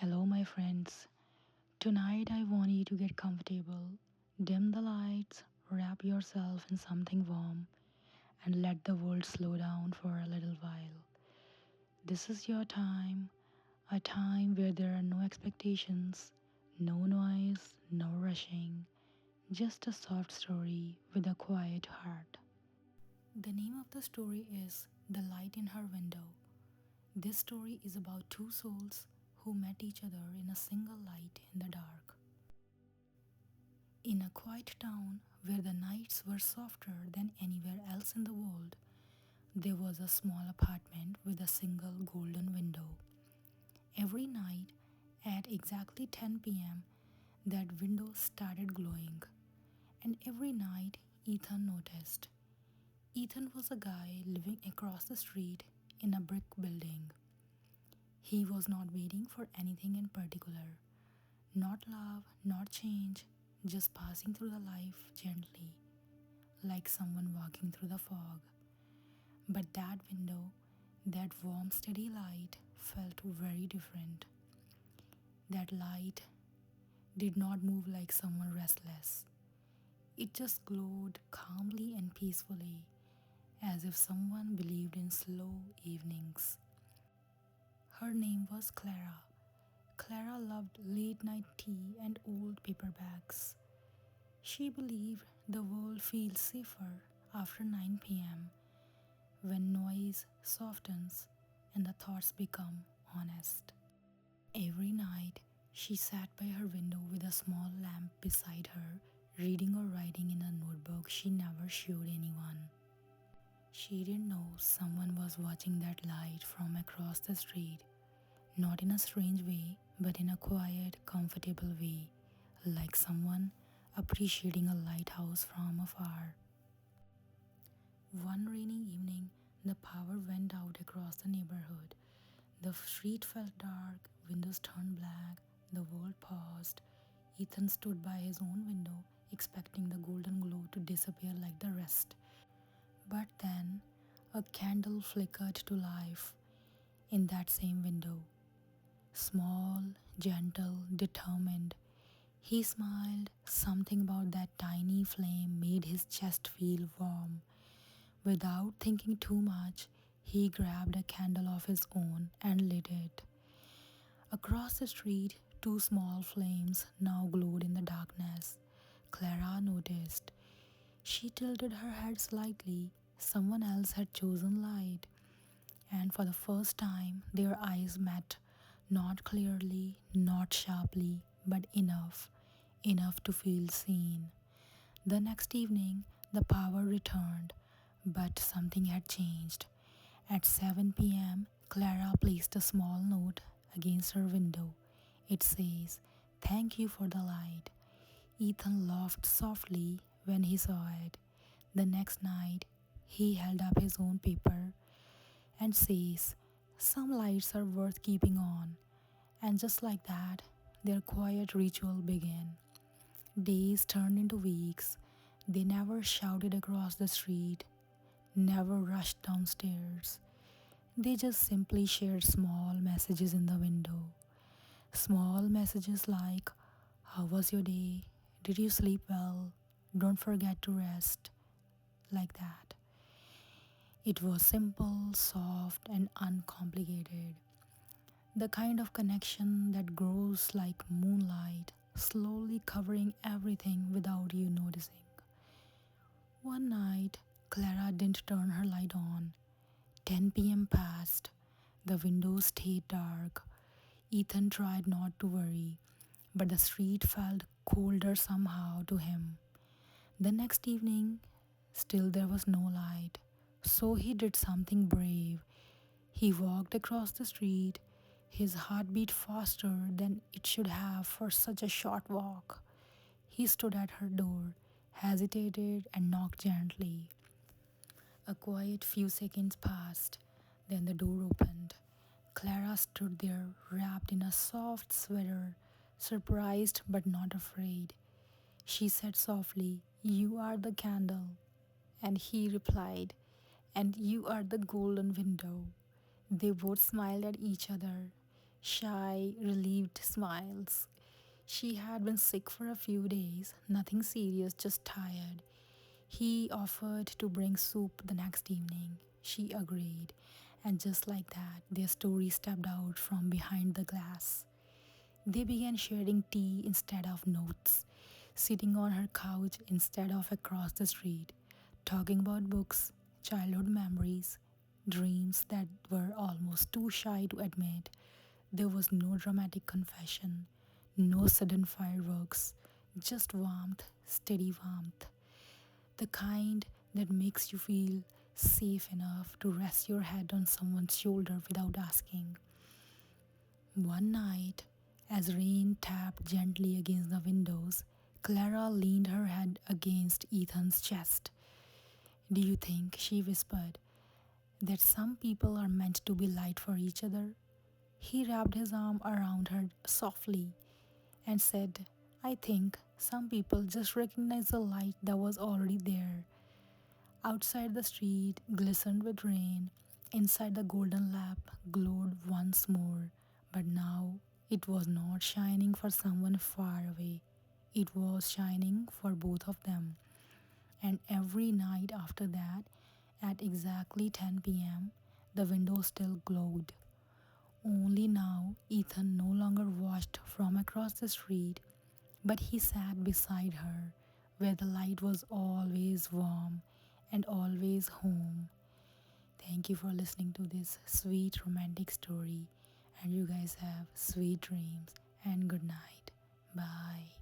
Hello, my friends. Tonight, I want you to get comfortable, dim the lights, wrap yourself in something warm, and let the world slow down for a little while. This is your time, a time where there are no expectations, no noise, no rushing, just a soft story with a quiet heart. The name of the story is The Light in Her Window. This story is about two souls who met each other in a single light in the dark. In a quiet town where the nights were softer than anywhere else in the world, there was a small apartment with a single golden window. Every night at exactly 10 p.m., that window started glowing. And every night, Ethan noticed. Ethan was a guy living across the street in a brick building. He was not waiting for anything in particular. Not love, not change, just passing through the life gently, like someone walking through the fog. But that window, that warm, steady light, felt very different. That light did not move like someone restless. It just glowed calmly and peacefully, as if someone believed in slow evenings. Her name was Clara. Clara loved late night tea and old paperbacks. She believed the world feels safer after 9 p.m. when noise softens and the thoughts become honest. Every night, she sat by her window with a small lamp beside her, reading or writing in a notebook she never showed anyone. She didn't know someone was watching that light from across the street, not in a strange way, but in a quiet, comfortable way, like someone appreciating a lighthouse from afar. One rainy evening, the power went out across the neighborhood. The street felt dark, windows turned black, the world paused. Ethan stood by his own window, expecting the golden glow to disappear like the rest. But then, a candle flickered to life in that same window. Small, gentle, determined. He smiled. Something about that tiny flame made his chest feel warm. Without thinking too much, he grabbed a candle of his own and lit it. Across the street, two small flames now glowed in the darkness. Clara noticed. She tilted her head slightly. Someone else had chosen light, and for the first time, their eyes met, not clearly, not sharply, but enough to feel seen. The next evening, the power returned, but something had changed. At 7 p.m., Clara placed a small note against her window. It says, "Thank you for the light." Ethan laughed softly when he saw it. The next night, he held up his own paper and says, "Some lights are worth keeping on." And just like that, their quiet ritual began. Days turned into weeks. They never shouted across the street, never rushed downstairs. They just simply shared small messages in the window. Small messages like, "How was your day? Did you sleep well? Don't forget to rest." Like that. It was simple, soft, and uncomplicated. The kind of connection that grows like moonlight, slowly covering everything without you noticing. One night, Clara didn't turn her light on. 10 p.m. passed. The windows stayed dark. Ethan tried not to worry, but the street felt colder somehow to him. The next evening, still there was no light, so he did something brave. He walked across the street. His heart beat faster than it should have for such a short walk. He stood at her door, hesitated, and knocked gently. A quiet few seconds passed, then the door opened. Clara stood there, wrapped in a soft sweater, surprised but not afraid. She said softly, "You are the candle." And he replied, "And you are the golden window." They both smiled at each other. Shy, relieved smiles. She had been sick for a few days, nothing serious, just tired. He offered to bring soup the next evening. She agreed, and just like that, their story stepped out from behind the glass. They began sharing tea instead of notes, sitting on her couch instead of across the street, talking about books, childhood memories, dreams that were almost too shy to admit. There was no dramatic confession, no sudden fireworks, just warmth, steady warmth. The kind that makes you feel safe enough to rest your head on someone's shoulder without asking. One night, as rain tapped gently against the windows, Clara leaned her head against Ethan's chest. Do you think, she whispered, that some people are meant to be light for each other? He wrapped his arm around her softly and said, I think some people just recognize the light that was already there. Outside the street glistened with rain. Inside the golden lamp glowed once more. But now it was not shining for someone far away. It was shining for both of them. And every night after that, at exactly 10 p.m., the window still glowed. Only now Ethan no longer watched from across the street, but he sat beside her, where the light was always warm and always home. Thank you for listening to this sweet romantic story, and you guys have sweet dreams and good night. Bye.